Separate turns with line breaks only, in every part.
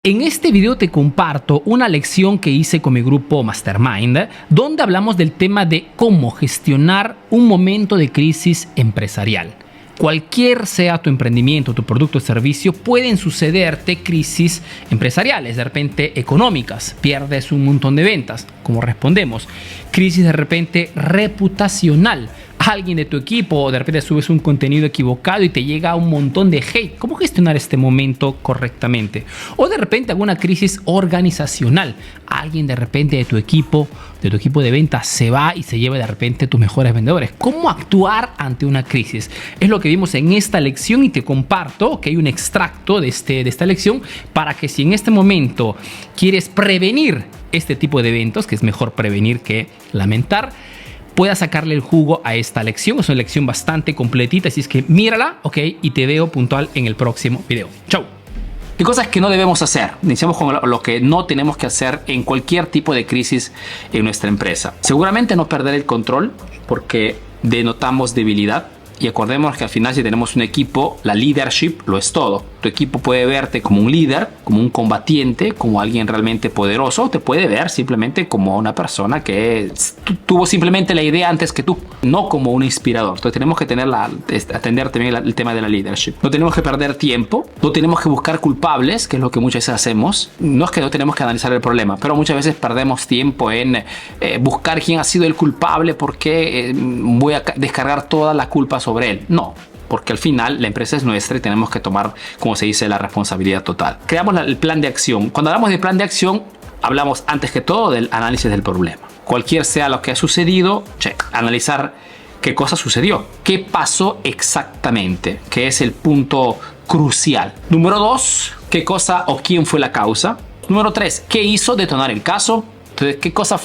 En este video te comparto una lección que hice con mi grupo Mastermind, donde hablamos del tema de cómo gestionar un momento de crisis empresarial. Cualquier sea tu emprendimiento, tu producto o servicio, pueden sucederte crisis empresariales, de repente económicas, pierdes un montón de ventas, como respondemos. Crisis de repente reputacional. Alguien de tu equipo, de repente subes un contenido equivocado y te llega un montón de hate. ¿Cómo gestionar este momento correctamente? O de repente alguna crisis organizacional. Alguien de repente de tu equipo de ventas se va y se lleva de repente tus mejores vendedores. ¿Cómo actuar ante una crisis? Es lo que vimos en esta lección y te comparto que hay un extracto de esta lección para que si en este momento quieres prevenir este tipo de eventos, que es mejor prevenir que lamentar, pueda sacarle el jugo a esta lección. Es una lección bastante completita, así es que mírala, ok, y te veo puntual en el próximo video. Chau. ¿Qué cosas que no debemos hacer? Iniciamos con lo que no tenemos que hacer en cualquier tipo de crisis en nuestra empresa. Seguramente no perder el control porque denotamos debilidad. Y acordémonos que al final, si tenemos un equipo, la leadership lo es todo. Tu equipo puede verte como un líder, como un combatiente, como alguien realmente poderoso. O te puede ver simplemente como una persona que tuvo simplemente la idea antes que tú, no como un inspirador. Entonces tenemos que atender también el tema de la leadership. No tenemos que perder tiempo, no tenemos que buscar culpables, que es lo que muchas veces hacemos. No es que no tenemos que analizar el problema, pero muchas veces perdemos tiempo en buscar quién ha sido el culpable, porque voy a descargar toda la culpa sobre él. No, porque al final la empresa es nuestra y tenemos que tomar, como se dice, la responsabilidad total. Creamos el plan de acción. Cuando hablamos de plan de acción, hablamos antes que todo del análisis del problema. Cualquier sea lo que ha sucedido, analizar qué cosa sucedió, qué pasó exactamente, que es el punto crucial. Número 2, qué cosa o quién fue la causa. Número 3, qué hizo detonar el caso. Entonces, ¿qué cosa?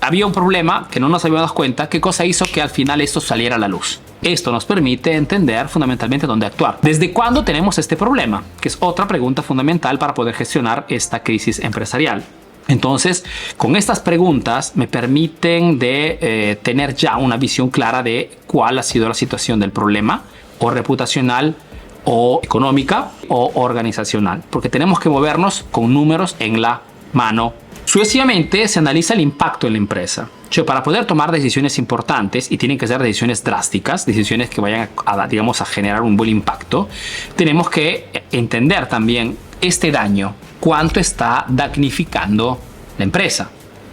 Había un problema que no nos habíamos dado cuenta. ¿Qué cosa hizo que al final esto saliera a la luz? Esto nos permite entender fundamentalmente dónde actuar. ¿Desde cuándo tenemos este problema? Que es otra pregunta fundamental para poder gestionar esta crisis empresarial. Entonces, con estas preguntas me permiten tener ya una visión clara de cuál ha sido la situación del problema, o reputacional, o económica, o organizacional. Porque tenemos que movernos con números en la mano. Sucesivamente se analiza el impacto en la empresa. Para poder tomar decisiones importantes, y tienen que ser decisiones drásticas, decisiones que vayan a generar un buen impacto, tenemos que entender también este daño, cuánto está damnificando la empresa.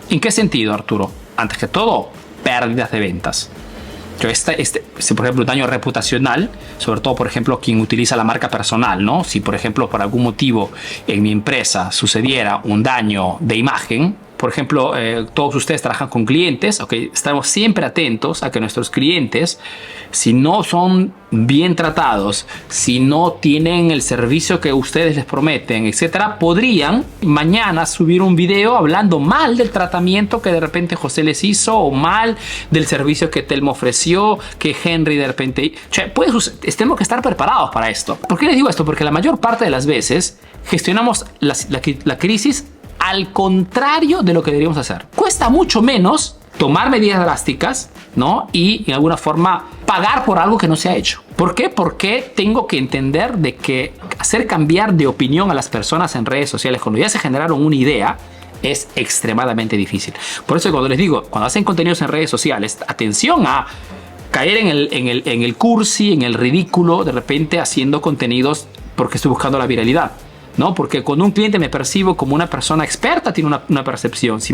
¿En qué sentido, Arturo? Antes que todo, pérdidas de ventas. Por ejemplo, daño reputacional, sobre todo, por ejemplo, quien utiliza la marca personal, ¿no? Si, por ejemplo, por algún motivo en mi empresa sucediera un daño de imagen, por ejemplo, todos ustedes trabajan con clientes, estamos siempre atentos a que nuestros clientes, si no son bien tratados, si no tienen el servicio que ustedes les prometen, etcétera, podrían mañana subir un video hablando mal del tratamiento que de repente José les hizo, o mal del servicio que Telmo ofreció, que Henry de repente... Tenemos que estar preparados para esto. ¿Por qué les digo esto? Porque la mayor parte de las veces gestionamos la crisis al contrario de lo que deberíamos hacer. Cuesta mucho menos tomar medidas drásticas, ¿no? Y en alguna forma pagar por algo que no se ha hecho. ¿Por qué? Porque tengo que entender de que hacer cambiar de opinión a las personas en redes sociales cuando ya se generaron una idea es extremadamente difícil. Por eso cuando les digo, cuando hacen contenidos en redes sociales, atención a caer en el cursi, en el ridículo, de repente haciendo contenidos porque estoy buscando la viralidad. ¿No? Porque cuando un cliente me percibo como una persona experta, tiene una percepción. Si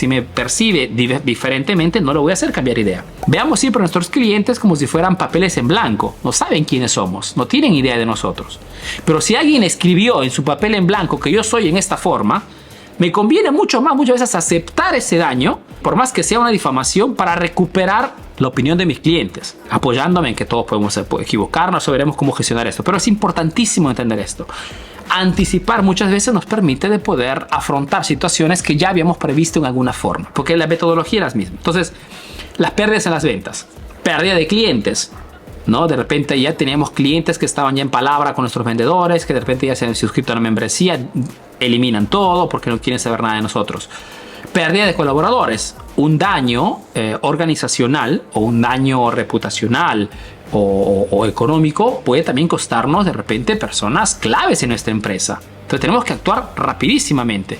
me percibe diferentemente, no lo voy a hacer cambiar idea. Veamos siempre a nuestros clientes como si fueran papeles en blanco. No saben quiénes somos, no tienen idea de nosotros. Pero si alguien escribió en su papel en blanco que yo soy en esta forma, me conviene muchas veces aceptar ese daño, por más que sea una difamación, para recuperar la opinión de mis clientes, apoyándome en que todos podemos equivocarnos, o veremos cómo gestionar esto. Pero es importantísimo entender esto. Anticipar muchas veces nos permite de poder afrontar situaciones que ya habíamos previsto en alguna forma, porque la metodología era la misma. Entonces, las pérdidas en las ventas, pérdida de clientes, ¿no? De repente ya teníamos clientes que estaban ya en palabra con nuestros vendedores, que de repente ya se han suscrito a la membresía, eliminan todo porque no quieren saber nada de nosotros. Pérdida de colaboradores, un daño organizacional o un daño reputacional o económico puede también costarnos de repente personas claves en nuestra empresa. Entonces tenemos que actuar rapidísimamente.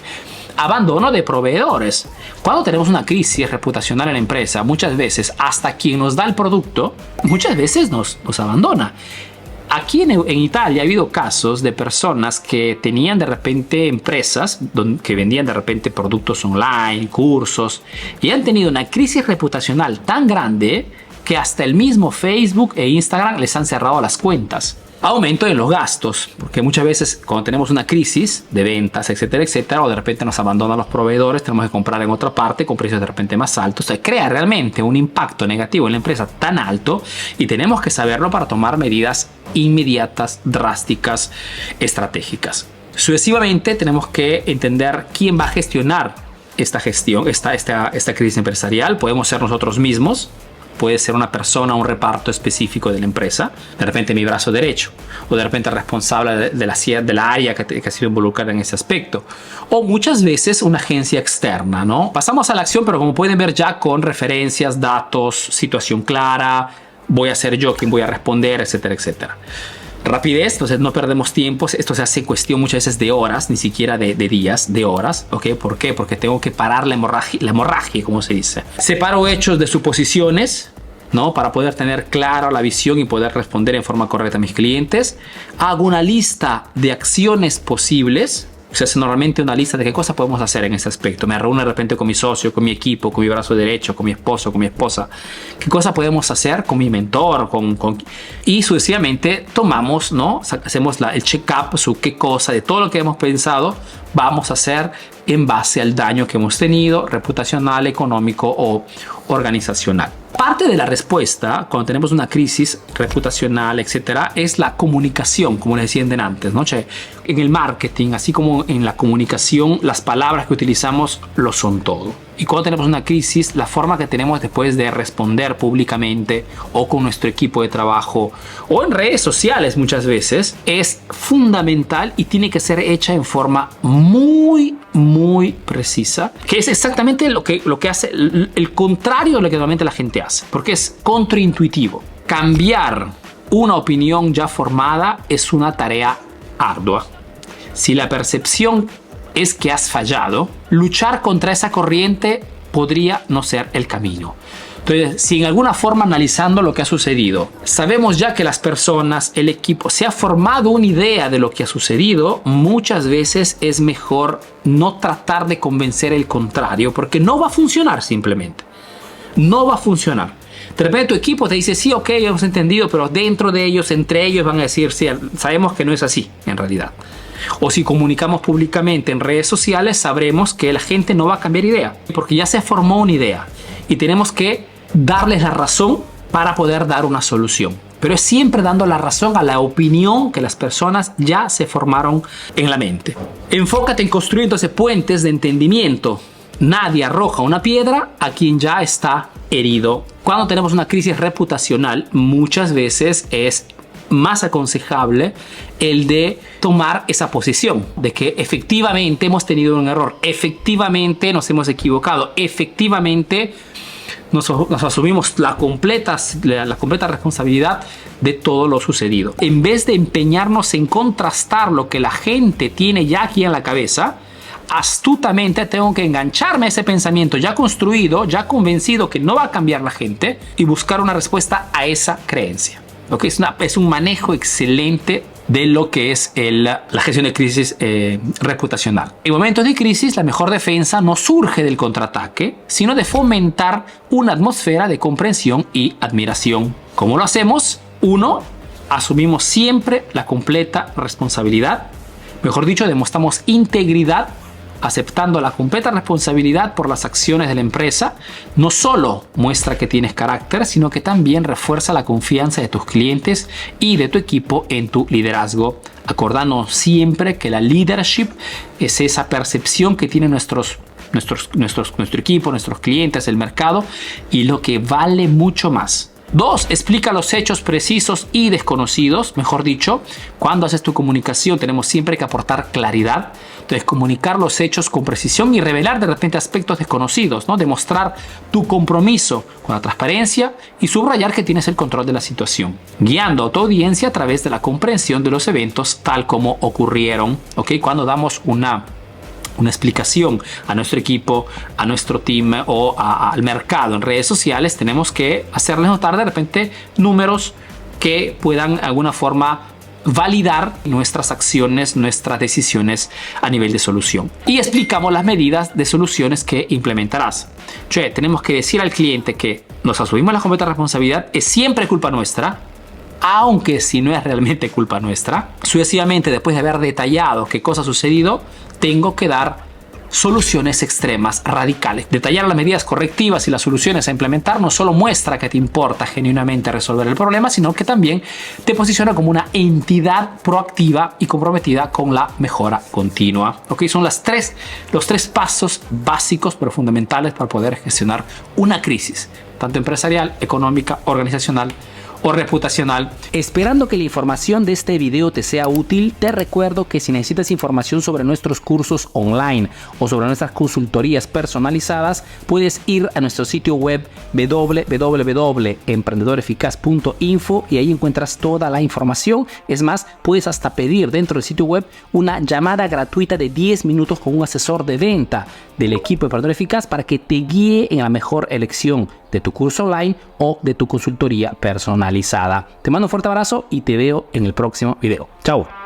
Abandono de proveedores. Cuando tenemos una crisis reputacional en la empresa, muchas veces hasta quien nos da el producto, muchas veces nos abandona. Aquí en Italia ha habido casos de personas que tenían de repente empresas que vendían de repente productos online, cursos, y han tenido una crisis reputacional tan grande que hasta el mismo Facebook e Instagram les han cerrado las cuentas. Aumento en los gastos, porque muchas veces cuando tenemos una crisis de ventas, etcétera, etcétera, o de repente nos abandonan los proveedores, tenemos que comprar en otra parte con precios de repente más altos. O sea, crea realmente un impacto negativo en la empresa tan alto y tenemos que saberlo para tomar medidas inmediatas, drásticas, estratégicas. Sucesivamente tenemos que entender quién va a gestionar esta gestión, esta crisis empresarial. Podemos ser nosotros mismos. Puede ser una persona, un reparto específico de la empresa, de repente mi brazo derecho, o de repente responsable de la área que ha sido involucrada en ese aspecto, o muchas veces una agencia externa, ¿no? Pasamos a la acción, pero como pueden ver ya con referencias, datos, situación clara, voy a ser yo quien voy a responder, etcétera, etcétera. Rapidez, entonces no perdemos tiempo. Esto se hace cuestión muchas veces de horas, ni siquiera de días, de horas. ¿Ok? ¿Por qué? Porque tengo que parar la hemorragia, como se dice. Separo hechos de suposiciones, ¿no? Para poder tener clara la visión y poder responder en forma correcta a mis clientes. Hago una lista de acciones posibles. Se hace normalmente una lista de qué cosas podemos hacer en ese aspecto. Me reúno de repente con mi socio, con mi equipo, con mi brazo derecho, con mi esposo, con mi esposa. ¿Qué cosas podemos hacer con mi mentor? Y sucesivamente tomamos, ¿no? Hacemos el check-up sobre qué cosa de todo lo que hemos pensado vamos a hacer en base al daño que hemos tenido, reputacional, económico o organizacional. Parte de la respuesta cuando tenemos una crisis reputacional, etcétera, es la comunicación, como les decían antes, ¿no? En el marketing, así como en la comunicación, las palabras que utilizamos lo son todo. Y cuando tenemos una crisis, la forma que tenemos después de responder públicamente o con nuestro equipo de trabajo o en redes sociales muchas veces es fundamental y tiene que ser hecha en forma muy precisa, que es exactamente lo que hace el contrario de lo que normalmente la gente hace, porque es contraintuitivo. Cambiar una opinión ya formada es una tarea ardua. Si la percepción es que has fallado, luchar contra esa corriente podría no ser el camino. Entonces, si en alguna forma analizando lo que ha sucedido, sabemos ya que las personas, el equipo, se ha formado una idea de lo que ha sucedido, muchas veces es mejor no tratar de convencer el contrario, porque no va a funcionar simplemente. No va a funcionar. De repente tu equipo te dice, sí, ok, hemos entendido, pero dentro de ellos, entre ellos van a decir, sí, sabemos que no es así en realidad. O si comunicamos públicamente en redes sociales, sabremos que la gente no va a cambiar idea, porque ya se formó una idea y tenemos que darles la razón para poder dar una solución. Pero es siempre dando la razón a la opinión que las personas ya se formaron en la mente. Enfócate en construir entonces puentes de entendimiento. Nadie arroja una piedra a quien ya está herido. Cuando tenemos una crisis reputacional, muchas veces es más aconsejable el de tomar esa posición de que efectivamente hemos tenido un error, efectivamente nos hemos equivocado, efectivamente nos asumimos la completa responsabilidad de todo lo sucedido. En vez de empeñarnos en contrastar lo que la gente tiene ya aquí en la cabeza, astutamente tengo que engancharme a ese pensamiento ya construido, ya convencido que no va a cambiar la gente y buscar una respuesta a esa creencia. Okay, es un manejo excelente de lo que es la gestión de crisis reputacional. En momentos de crisis, la mejor defensa no surge del contraataque, sino de fomentar una atmósfera de comprensión y admiración. ¿Cómo lo hacemos? 1. Asumimos siempre la completa responsabilidad. Mejor dicho, demostramos integridad aceptando la completa responsabilidad por las acciones de la empresa. No solo muestra que tienes carácter, sino que también refuerza la confianza de tus clientes y de tu equipo en tu liderazgo. Acordándonos siempre que la leadership es esa percepción que tienen nuestro equipo, nuestros clientes, el mercado, y lo que vale mucho más 2, explica los hechos precisos y desconocidos. Mejor dicho, cuando haces tu comunicación tenemos siempre que aportar claridad. Entonces, comunicar los hechos con precisión y revelar de repente aspectos desconocidos, ¿no? Demostrar tu compromiso con la transparencia y subrayar que tienes el control de la situación, guiando a tu audiencia a través de la comprensión de los eventos tal como ocurrieron, ¿ok? Cuando damos una explicación a nuestro equipo, a nuestro team o al mercado en redes sociales, tenemos que hacerles notar de repente números que puedan de alguna forma validar nuestras acciones, nuestras decisiones a nivel de solución. Y explicamos las medidas de soluciones que implementarás. Tenemos que decir al cliente que nos asumimos la completa responsabilidad, es siempre culpa nuestra, aunque si no es realmente culpa nuestra. Sucesivamente, después de haber detallado qué cosa ha sucedido, tengo que dar soluciones extremas, radicales. Detallar las medidas correctivas y las soluciones a implementar no solo muestra que te importa genuinamente resolver el problema, sino que también te posiciona como una entidad proactiva y comprometida con la mejora continua. ¿Ok? Son los tres pasos básicos pero fundamentales para poder gestionar una crisis, tanto empresarial, económica, organizacional o reputacional. Esperando que la información de este video te sea útil, te recuerdo que si necesitas información sobre nuestros cursos online o sobre nuestras consultorías personalizadas, puedes ir a nuestro sitio web www.emprendedoreficaz.info y ahí encuentras toda la información. Es más, puedes hasta pedir dentro del sitio web una llamada gratuita de 10 minutos con un asesor de venta del equipo de Emprendedor Eficaz para que te guíe en la mejor elección de tu curso online o de tu consultoría personalizada. Te mando un fuerte abrazo y te veo en el próximo video. Chao.